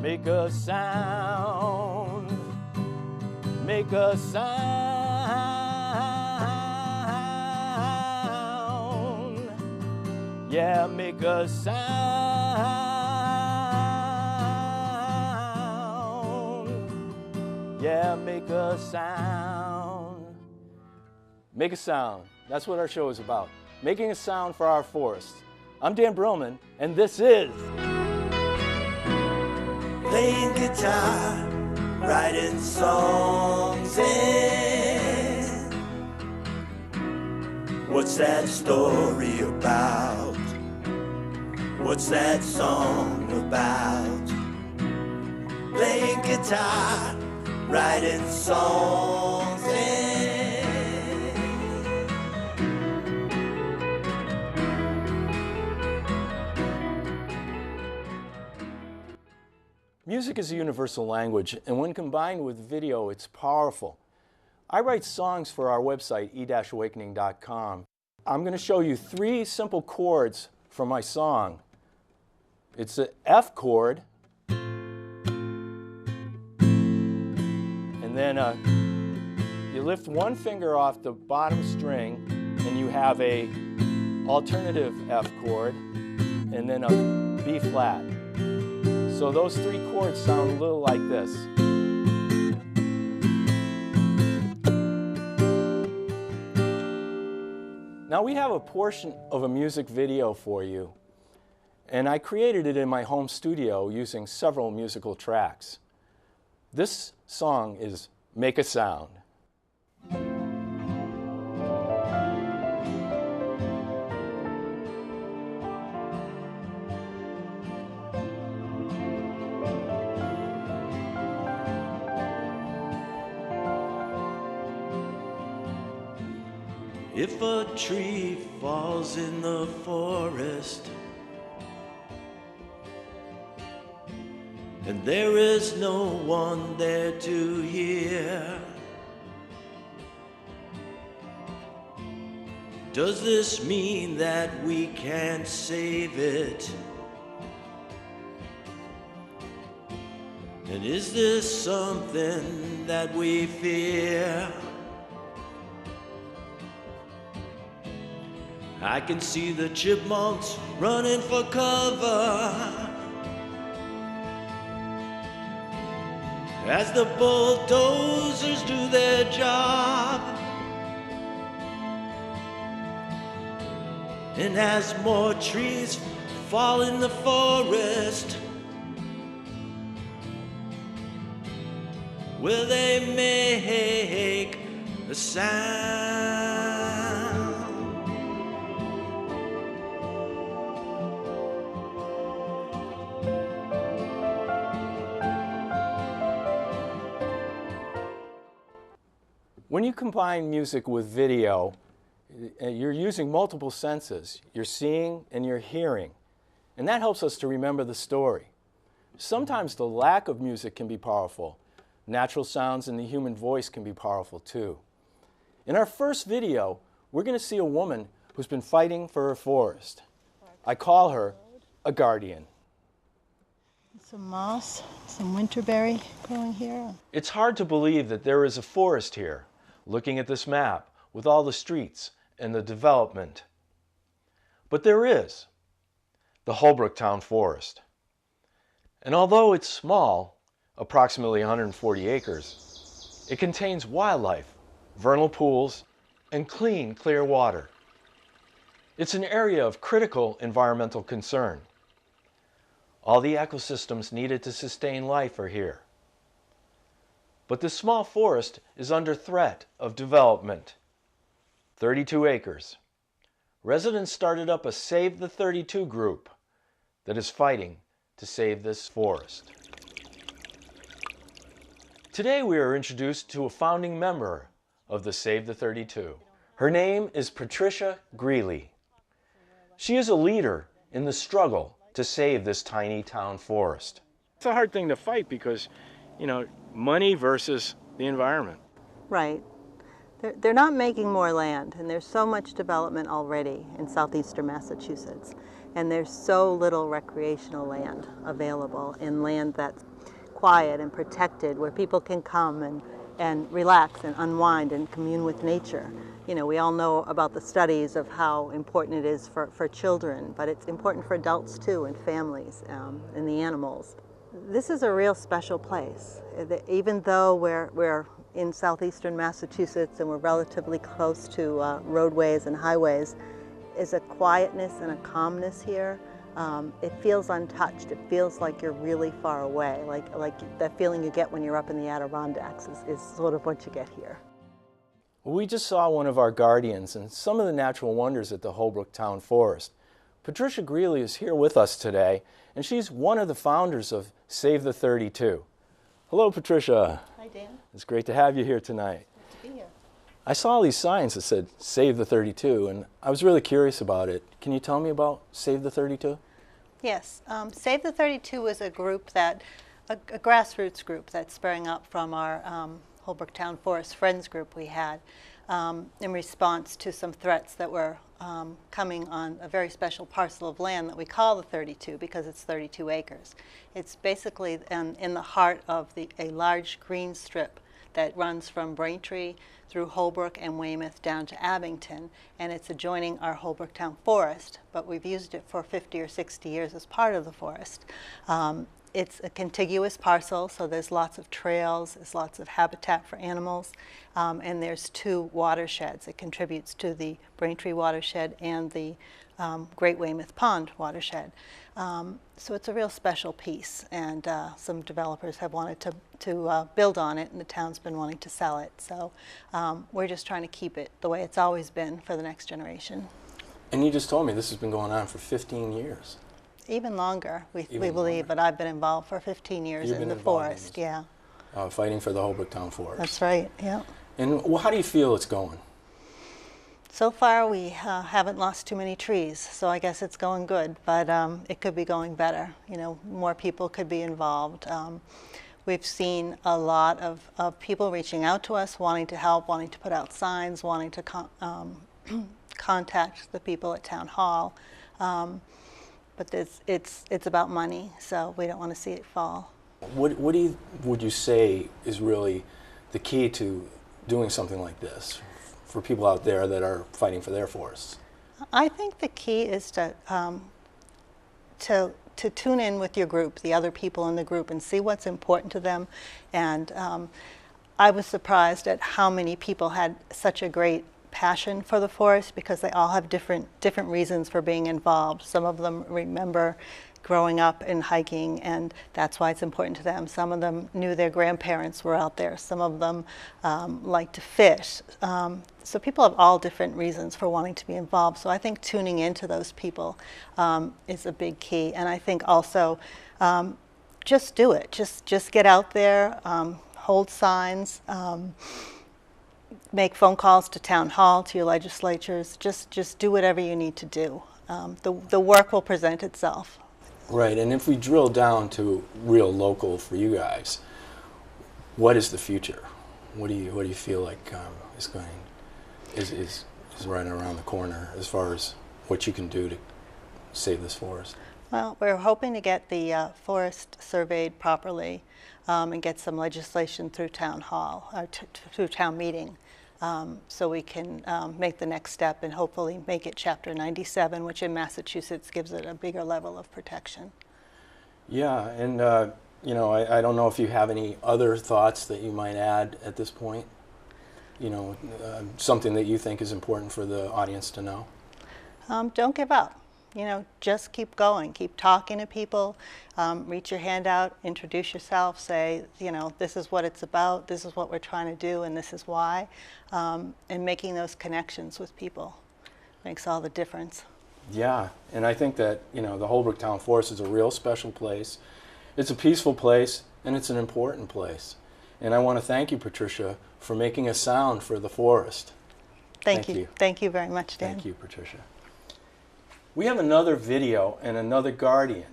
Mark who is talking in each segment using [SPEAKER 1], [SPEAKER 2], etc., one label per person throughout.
[SPEAKER 1] Make a sound, make a sound, yeah, make a sound, yeah, make a sound. Make a sound, that's what our show is about, making a sound for our forest. I'm Dan Brillman, and this is
[SPEAKER 2] Playing guitar, writing songs, and what's that story about? What's that song about? Playing guitar, writing songs, and
[SPEAKER 1] music is a universal language, and when combined with video, it's powerful. I write songs for our website, e-awakening.com. I'm going to show you 3 simple chords from my song. It's an F chord, and then you lift one finger off the bottom string, and you have a alternative F chord, and then a B flat. So those 3 chords sound a little like this. Now we have a portion of a music video for you, and I created it in my home studio using several musical tracks. This song is Make a Sound.
[SPEAKER 2] if a tree falls in the forest and there is no one there to hear, does this mean that we can't save it? And is this something that we fear? I can see the chipmunks running for cover as the bulldozers do their job, and as more trees fall in the forest, will they make a sound?
[SPEAKER 1] When you combine music with video, you're using multiple senses. You're seeing and you're hearing, and that helps us to remember the story. Sometimes the lack of music can be powerful. Natural sounds and the human voice can be powerful too. In our first video, we're going to see a woman who's been fighting for her forest. I call her a guardian.
[SPEAKER 3] Some moss, some winterberry growing here.
[SPEAKER 1] It's hard to believe that there is a forest here, looking at this map with all the streets and the development. But there is, the Holbrook Town Forest. And although it's small, approximately 140 acres, it contains wildlife, vernal pools, and clean, clear water. It's an area of critical environmental concern. All the ecosystems needed to sustain life are here. But this small forest is under threat of development. 32 acres. Residents started up a Save the 32 group that is fighting to save this forest. Today we are introduced to a founding member of the Save the 32. Her name is Patricia Greeley. She is a leader in the struggle to save this tiny town forest. It's a hard thing to fight because, you know, money versus the environment.
[SPEAKER 3] Right. They're not making more land, and there's so much development already in southeastern Massachusetts. And there's so little recreational land available, and land that's quiet and protected, where people can come and relax and unwind and commune with nature. You know, we all know about the studies of how important it is for children, but it's important for adults too, and families, and the animals. This is a real special place. Even though we're in southeastern Massachusetts and we're relatively close to roadways and highways, is a quietness and a calmness here. It feels untouched. It feels like you're really far away, like that feeling you get when you're up in the Adirondacks is sort of what you get here.
[SPEAKER 1] Well, we just saw one of our guardians and some of the natural wonders at the Holbrook Town Forest. Patricia Greeley is here with us today, and she's one of the founders of Save the 32. Hello, Patricia.
[SPEAKER 3] Hi, Dan.
[SPEAKER 1] It's great to have you here tonight.
[SPEAKER 3] Good to be here.
[SPEAKER 1] I saw these signs that said Save the 32, and I was really curious about it. Can you tell me about Save the 32?
[SPEAKER 3] Yes, Save the 32 is a group that, a grassroots group that's spurring up from our Holbrook Town Forest Friends group we had in response to some threats that were coming on a very special parcel of land that we call the 32 because it's 32 acres. It's basically in the heart of a large green strip that runs from Braintree through Holbrook and Weymouth down to Abington, and it's adjoining our Holbrook Town Forest, but we've used it for 50 or 60 years as part of the forest. It's a contiguous parcel, so there's lots of trails, there's lots of habitat for animals, and there's 2 watersheds. It contributes to the Braintree watershed and the Great Weymouth Pond watershed. So it's a real special piece, and some developers have wanted to build on it, and the town's been wanting to sell it. So we're just trying to keep it the way it's always been for the next generation.
[SPEAKER 1] And you just told me this has been going on for 15 years.
[SPEAKER 3] Even longer, we believe,
[SPEAKER 1] longer.
[SPEAKER 3] but I've been involved for 15 years
[SPEAKER 1] You've
[SPEAKER 3] in
[SPEAKER 1] been
[SPEAKER 3] the
[SPEAKER 1] involved in
[SPEAKER 3] forest,
[SPEAKER 1] this.
[SPEAKER 3] yeah.
[SPEAKER 1] Fighting for the Holbrook Town Forest.
[SPEAKER 3] That's right, yeah.
[SPEAKER 1] And how do you feel it's going?
[SPEAKER 3] So far, we haven't lost too many trees, so I guess it's going good, but it could be going better. You know, more people could be involved. We've seen a lot of people reaching out to us, wanting to help, wanting to put out signs, wanting to contact the people at Town Hall. But it's about money, so we don't want to see it fall.
[SPEAKER 1] What would you say is really the key to doing something like this for people out there that are fighting for their forests?
[SPEAKER 3] I think the key is to tune in with your group, the other people in the group, and see what's important to them. And I was surprised at how many people had such a great passion for the forest, because they all have different reasons for being involved. Some of them remember growing up and hiking, and that's why it's important to them. Some of them knew their grandparents were out there. Some of them like to fish. So people have all different reasons for wanting to be involved. So I think tuning into those people is a big key. And I think also just do it. Just get out there, hold signs, make phone calls to Town Hall, to your legislatures. Just do whatever you need to do. The work will present itself.
[SPEAKER 1] Right, and if we drill down to real local for you guys, what is the future? What do you feel like is right around the corner as far as what you can do to save this forest?
[SPEAKER 3] Well, we're hoping to get the forest surveyed properly and get some legislation through Town Hall, or through town meeting, so we can make the next step and hopefully make it Chapter 97, which in Massachusetts gives it a bigger level of protection.
[SPEAKER 1] Yeah, and you know, I don't know if you have any other thoughts that you might add at this point. You know, something that you think is important for the audience to know.
[SPEAKER 3] Don't give up. You know, just keep going. Keep talking to people. Reach your hand out. Introduce yourself. Say, you know, this is what it's about. This is what we're trying to do, and this is why. And making those connections with people makes all the difference.
[SPEAKER 1] Yeah, and I think that, you know, the Holbrook Town Forest is a real special place. It's a peaceful place, and it's an important place. And I want to thank you, Patricia, for making a sound for the forest.
[SPEAKER 3] Thank you. Thank you very much, Dan.
[SPEAKER 1] Thank you, Patricia. We have another video and another guardian,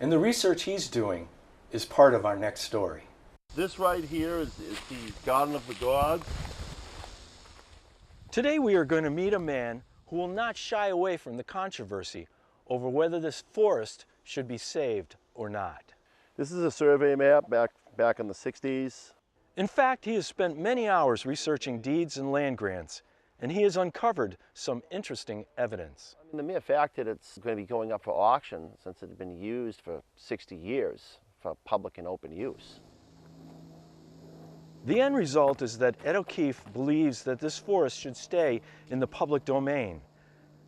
[SPEAKER 1] and the research he's doing is part of our next story.
[SPEAKER 4] This right here is the Garden of the Gods.
[SPEAKER 1] Today we are going to meet a man who will not shy away from the controversy over whether this forest should be saved or not.
[SPEAKER 4] This is a survey map back in the 60s.
[SPEAKER 1] In fact, he has spent many hours researching deeds and land grants, and he has uncovered some interesting evidence.
[SPEAKER 4] I mean, the mere fact that it's going to be going up for auction, since it had been used for 60 years for public and open use.
[SPEAKER 1] The end result is that Ed O'Keefe believes that this forest should stay in the public domain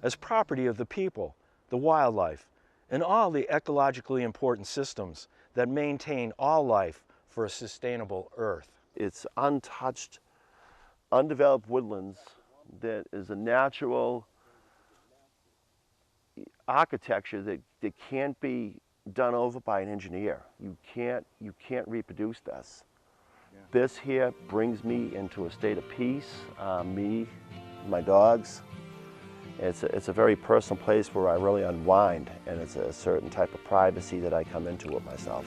[SPEAKER 1] as property of the people, the wildlife, and all the ecologically important systems that maintain all life for a sustainable Earth.
[SPEAKER 4] It's untouched, undeveloped woodlands that is a natural architecture that can't be done over by an engineer. You can't reproduce this. Yeah. This here brings me into a state of peace, me, my dogs. It's a very personal place where I really unwind, and it's a certain type of privacy that I come into with myself.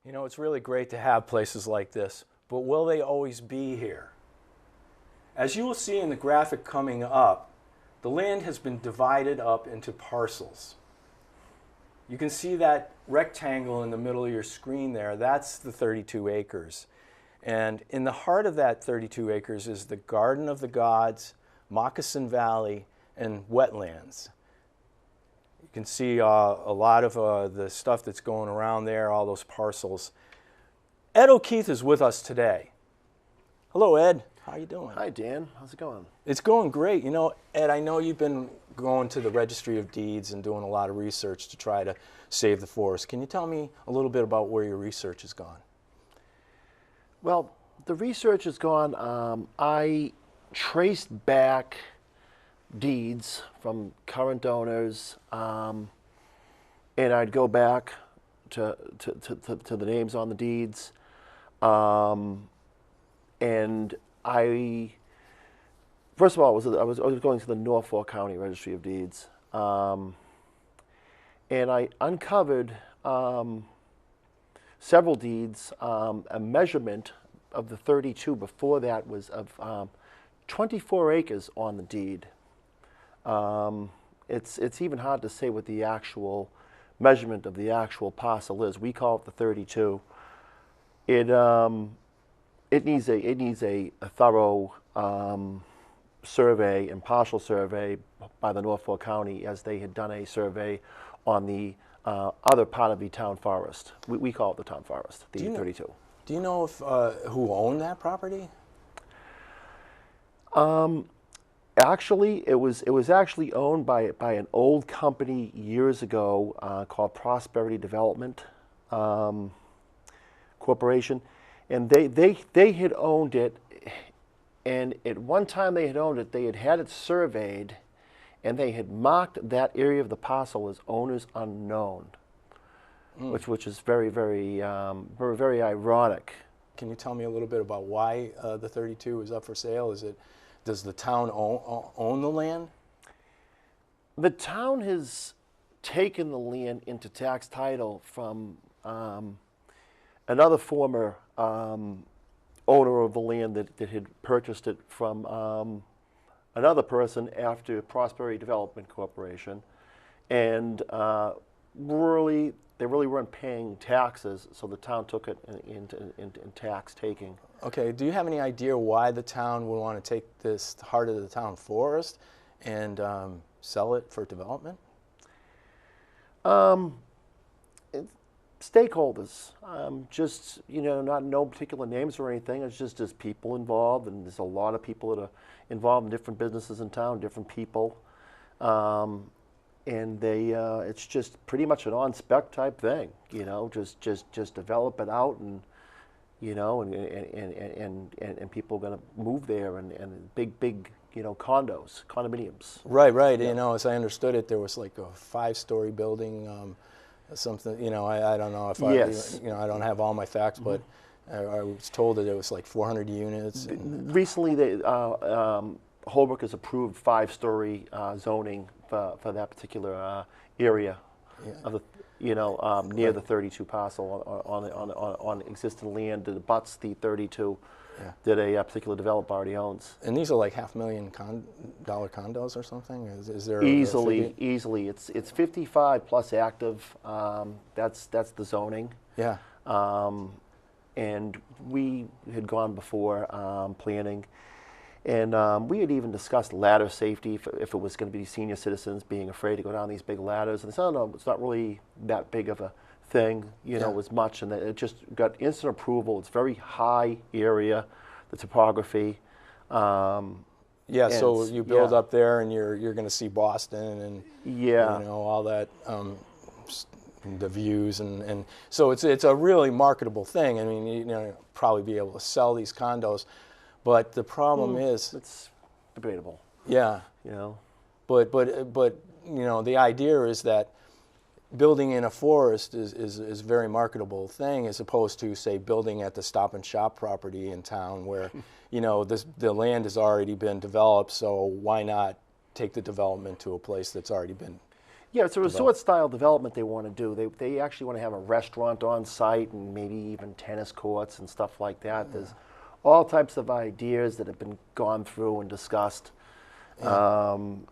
[SPEAKER 1] You know, it's really great to have places like this, but will they always be here? As you will see in the graphic coming up, the land has been divided up into parcels. You can see that rectangle in the middle of your screen there. That's the 32 acres. And in the heart of that 32 acres is the Garden of the Gods, Moccasin Valley, and wetlands. You can see a lot of the stuff that's going around there, all those parcels. Ed O'Keefe is with us today. Hello, Ed. How you doing?
[SPEAKER 4] Hi, Dan. How's it going?
[SPEAKER 1] It's going great. You know, Ed, I know you've been going to the Registry of Deeds and doing a lot of research to try to save the forest. Can you tell me a little bit about where your research has gone?
[SPEAKER 4] Well, the research has gone, I traced back deeds from current owners, and I'd go back to the names on the deeds, and first of all, I was going to the Norfolk County Registry of Deeds, and I uncovered several deeds. A measurement of the 32 before that was of 24 acres on the deed. It's even hard to say what the actual measurement of the actual parcel is. We call it the 32. It needs a thorough survey and partial survey by the Norfolk County, as they had done a survey on the other part of the town forest. We call it the town forest, the 32.
[SPEAKER 1] Do you know if who owned that property?
[SPEAKER 4] Actually, it was actually owned by an old company years ago called Prosperity Development Corporation, and they had owned it. And at one time they had owned it, they had it surveyed, and they had marked that area of the parcel as owners unknown, which is very, very, very ironic.
[SPEAKER 1] Can you tell me a little bit about why the 32 is up for sale? Does the town own the land?
[SPEAKER 4] The town has taken the land into tax title from another former owner of the land that had purchased it from another person after Prosperity Development Corporation, and they really weren't paying taxes, so the town took it in tax taking.
[SPEAKER 1] Okay, do you have any idea why the town would want to take this heart of the town forest and sell it for development?
[SPEAKER 4] Stakeholders, just, not no particular names or anything. It's just people involved, and there's a lot of people that are involved in different businesses in town, different people, and it's just pretty much an on-spec type thing. Just develop it out, and and people are going to move there, and big condominiums.
[SPEAKER 1] Right. Yeah. As I understood it, there was like a 5-story building. Something, I don't know if
[SPEAKER 4] yes.
[SPEAKER 1] I don't have all my facts, but I was told that it was like 400 units.
[SPEAKER 4] Recently, Holbrook has approved 5-story zoning for that particular area. of the, near the 32 parcel on existing land that abuts the 32 that a particular developer already owns.
[SPEAKER 5] And these are like $500,000 condos or something? Is there
[SPEAKER 4] Easily. It's 55 plus active. That's the zoning.
[SPEAKER 5] Yeah.
[SPEAKER 4] And we had gone before planning, and we had even discussed ladder safety if it was going to be senior citizens being afraid to go down these big ladders. And they said, oh, no, it's not really that big of a thing, as much. And it just got instant approval. It's very high area, the topography.
[SPEAKER 5] Yeah, so you build up there, and you're going to see Boston, and all that, the views, and so it's a really marketable thing. I mean, you'll probably be able to sell these condos, but the problem is
[SPEAKER 4] it's debatable.
[SPEAKER 5] Yeah, but the idea is that building in a forest is a very marketable thing, as opposed to, say, building at the Stop and Shop property in town where, the land has already been developed, so why not take the development to a place that's already been
[SPEAKER 4] it's a resort-style development they want to do. They actually want to have a restaurant on site and maybe even tennis courts and stuff like that. There's all types of ideas that have been gone through and discussed, and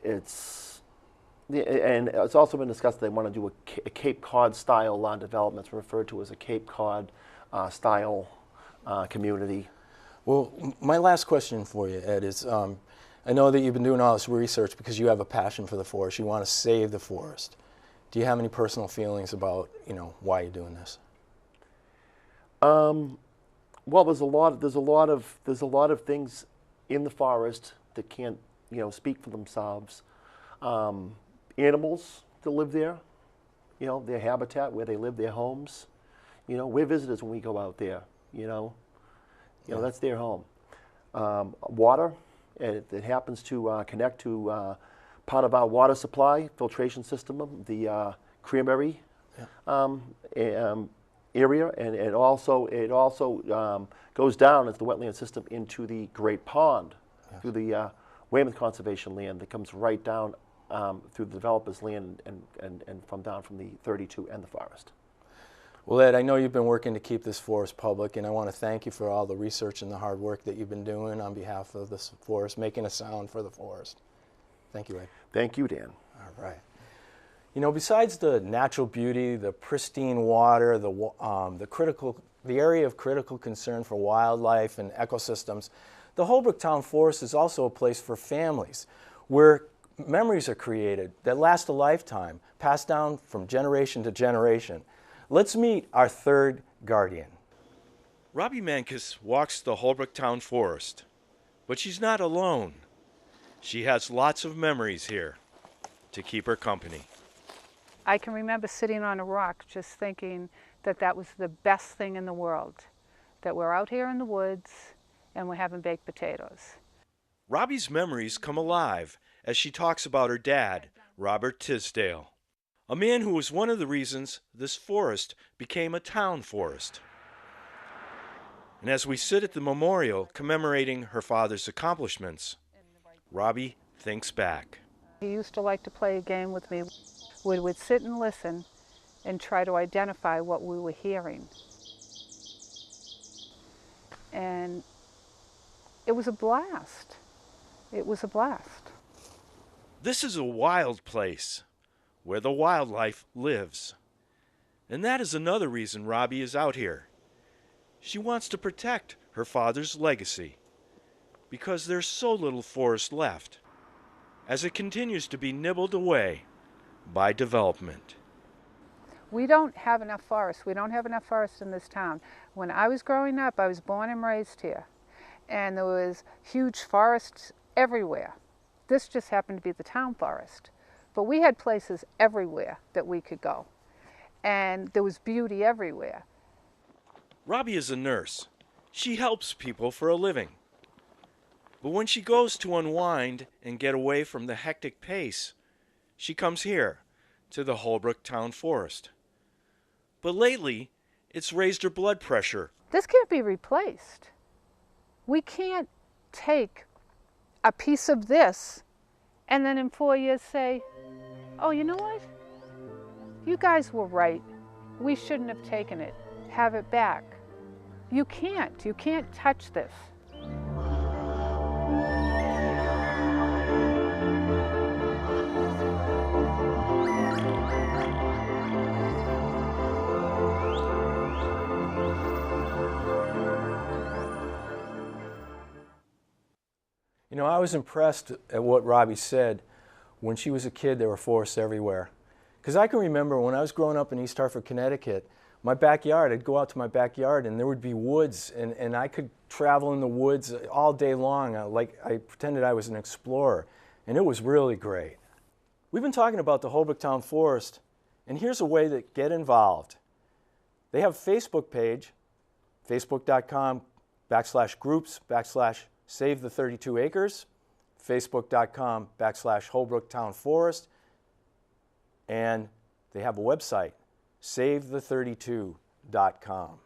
[SPEAKER 4] it's also been discussed that they want to do a Cape Cod style land development. It's referred to as a Cape Cod style community.
[SPEAKER 5] Well, my last question for you, Ed, is I know that you've been doing all this research because you have a passion for the forest. You want to save the forest. Do you have any personal feelings about, why you're doing this?
[SPEAKER 4] Well, there's a lot of things in the forest that can't, speak for themselves. Animals that live there, their habitat, where they live, their homes. We're visitors when we go out there. That's their home. Water, it happens to connect to part of our water supply filtration system, the Creamery area, and it also goes down as the wetland system into the Great Pond through the Weymouth Conservation land that comes right down through the developer's land and from the 32 and the forest.
[SPEAKER 5] Well, Ed, I know you've been working to keep this forest public, and I want to thank you for all the research and the hard work that you've been doing on behalf of this forest, making a sound for the forest. Thank you, Ed.
[SPEAKER 4] Thank you, Dan.
[SPEAKER 5] All right. Besides the natural beauty, the pristine water, the area of critical concern for wildlife and ecosystems, the Holbrook Town Forest is also a place for families where memories are created that last a lifetime, passed down from generation to generation. Let's meet our third guardian.
[SPEAKER 1] Robbie Mankus walks the Holbrook Town Forest, but she's not alone. She has lots of memories here to keep her company.
[SPEAKER 6] I can remember sitting on a rock just thinking that that was the best thing in the world, that we're out here in the woods and we're having baked potatoes.
[SPEAKER 1] Robbie's memories come alive as she talks about her dad, Robert Tisdale, a man who was one of the reasons this forest became a town forest. And as we sit at the memorial commemorating her father's accomplishments, Robbie thinks back.
[SPEAKER 6] He used to like to play a game with me. We would sit and listen and try to identify what we were hearing. And it was a blast. It was a blast.
[SPEAKER 1] This is a wild place where the wildlife lives. And that is another reason Robbie is out here. She wants to protect her father's legacy because there's so little forest left as it continues to be nibbled away by development.
[SPEAKER 6] We don't have enough forest. We don't have enough forest in this town. When I was growing up, I was born and raised here, and there was huge forests everywhere. This just happened to be the town forest. But we had places everywhere that we could go, and there was beauty everywhere.
[SPEAKER 1] Robbie is a nurse. She helps people for a living. But when she goes to unwind and get away from the hectic pace, she comes here to the Holbrook Town Forest. But lately, it's raised her blood pressure.
[SPEAKER 6] This can't be replaced. We can't take a piece of this and then in 4 years say, oh, you know what? You guys were right. We shouldn't have taken it. Have it back. You can't touch this.
[SPEAKER 5] You know, I was impressed at what Robbie said. When she was a kid, there were forests everywhere. Because I can remember when I was growing up in East Hartford, Connecticut, my backyard, I'd go out to my backyard and there would be woods, and I could travel in the woods all day long. Like I pretended I was an explorer, and it was really great. We've been talking about the Holbrook Town Forest, and here's a way to get involved. They have a Facebook page, facebook.com/groups/Save the 32 Acres, facebook.com/Holbrook Town Forest, and they have a website, savethe32.com.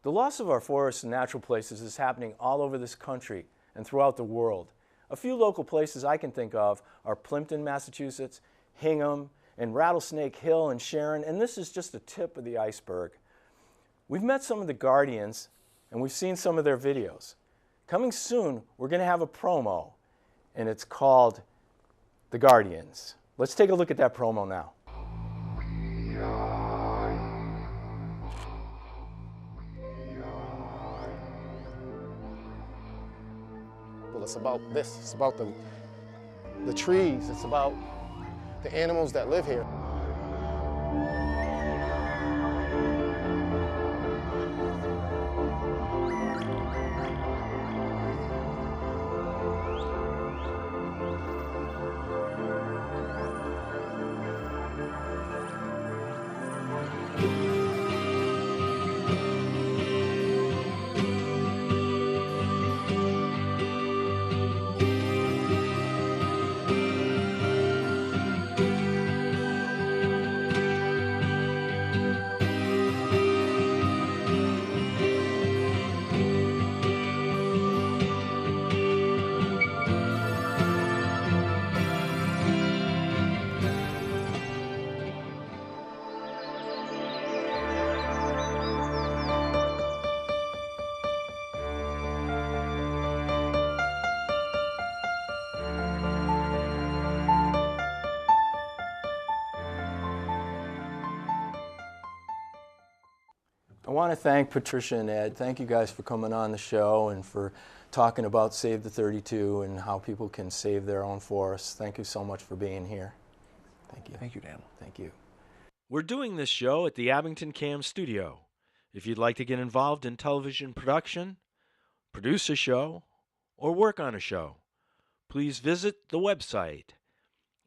[SPEAKER 5] The loss of our forests and natural places is happening all over this country and throughout the world. A few local places I can think of are Plimpton, Massachusetts, Hingham, and Rattlesnake Hill and Sharon, and this is just the tip of the iceberg. We've met some of the Guardians, and we've seen some of their videos. Coming soon, we're going to have a promo, and it's called The Guardians. Let's take a look at that promo now.
[SPEAKER 7] Well, it's about this. It's about the trees. It's about the animals that live here.
[SPEAKER 5] I want to thank Patricia and Ed. Thank you guys for coming on the show and for talking about Save the 32 and how people can save their own forests. Thank you so much for being here. Thank you.
[SPEAKER 4] Thank you, Dan.
[SPEAKER 5] Thank you.
[SPEAKER 1] We're doing this show at the Abington Cam Studio. If you'd like to get involved in television production, produce a show, or work on a show, please visit the website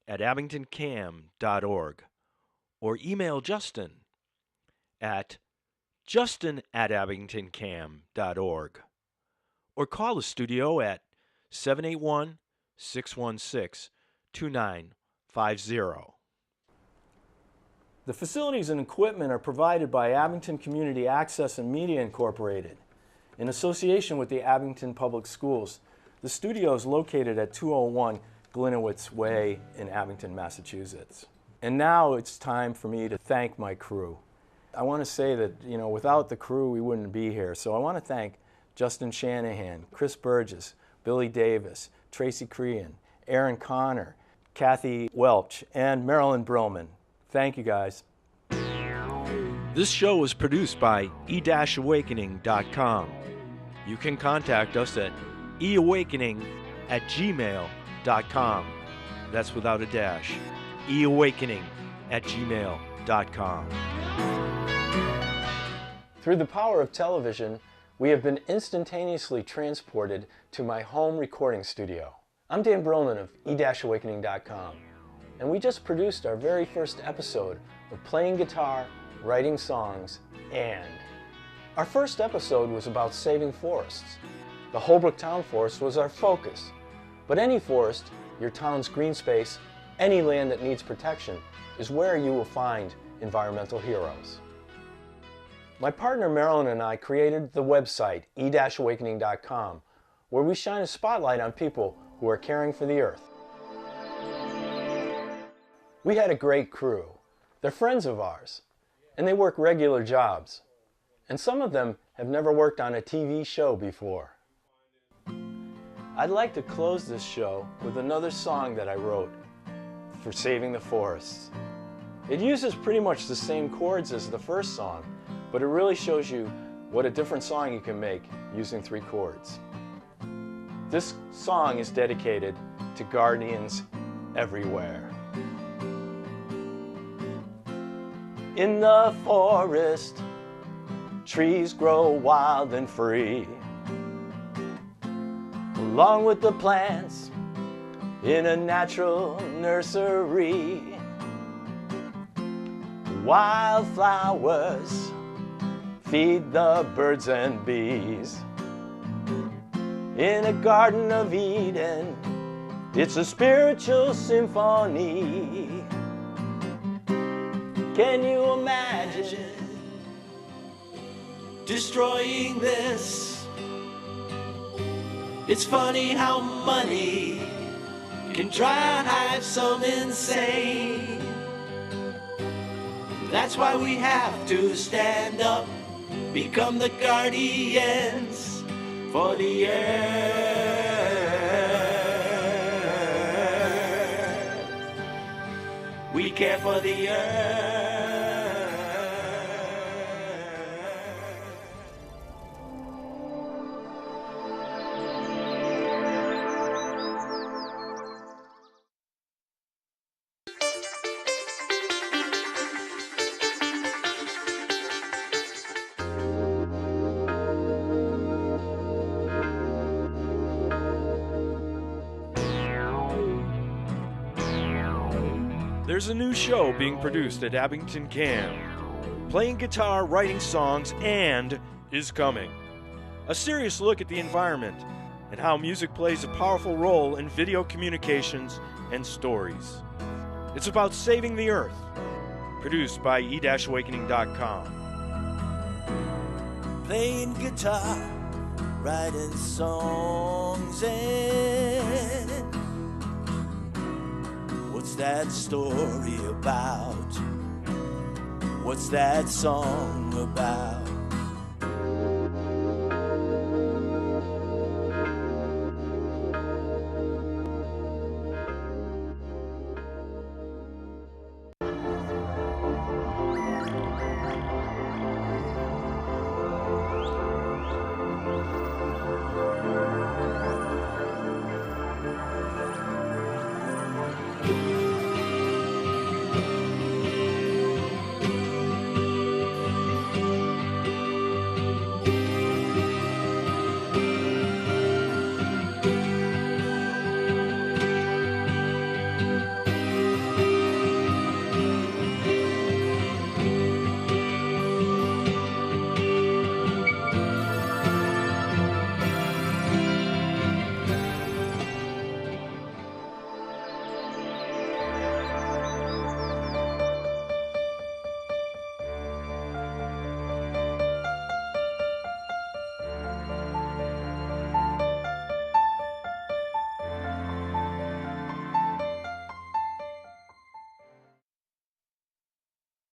[SPEAKER 1] at abingtoncam.org or email Justin at justin@abingtoncam.org or call the studio at 781-616-2950.
[SPEAKER 5] The facilities and equipment are provided by Abington Community Access and Media Incorporated in association with the Abington Public Schools. The studio is located at 201 Glenowitz Way in Abington, Massachusetts. And now it's time for me to thank my crew. I want to say that, you know, without the crew, we wouldn't be here. So I want to thank Justin Shanahan, Chris Burgess, Billy Davis, Tracy Crean, Aaron Connor, Kathy Welch, and Marilyn Brillman. Thank you, guys.
[SPEAKER 1] This show was produced by e-awakening.com. You can contact us at eawakening@gmail.com. That's without a dash. eawakening@gmail.com.
[SPEAKER 5] Through the power of television, we have been instantaneously transported to my home recording studio. I'm Dan Brillman of e-awakening.com, and we just produced our very first episode of Playing Guitar, Writing Songs, and our first episode was about saving forests. The Holbrook Town Forest was our focus, but any forest, your town's green space, any land that needs protection is where you will find environmental heroes. My partner Marilyn and I created the website e-awakening.com, where we shine a spotlight on people who are caring for the earth. We had a great crew. They're friends of ours, and they work regular jobs. And some of them have never worked on a TV show before. I'd like to close this show with another song that I wrote for Saving the Forests. It uses pretty much the same chords as the first song, but it really shows you what a different song you can make using 3 chords. This song is dedicated to guardians everywhere. In the forest, trees grow wild and free, along with the plants in a natural nursery. Wildflowers feed the birds and bees. In a Garden of Eden, it's a spiritual symphony. Can you imagine
[SPEAKER 2] destroying this? It's funny how money can drive some insane. That's why we have to stand up, become the guardians for the earth. We care for the earth.
[SPEAKER 1] There's a new show being produced at Abington Camp. Playing guitar, writing songs, and is coming. A serious look at the environment and how music plays a powerful role in video communications and stories. It's about saving the earth. Produced by e-awakening.com.
[SPEAKER 2] Playing guitar, writing songs, and what's that story about? What's that song about?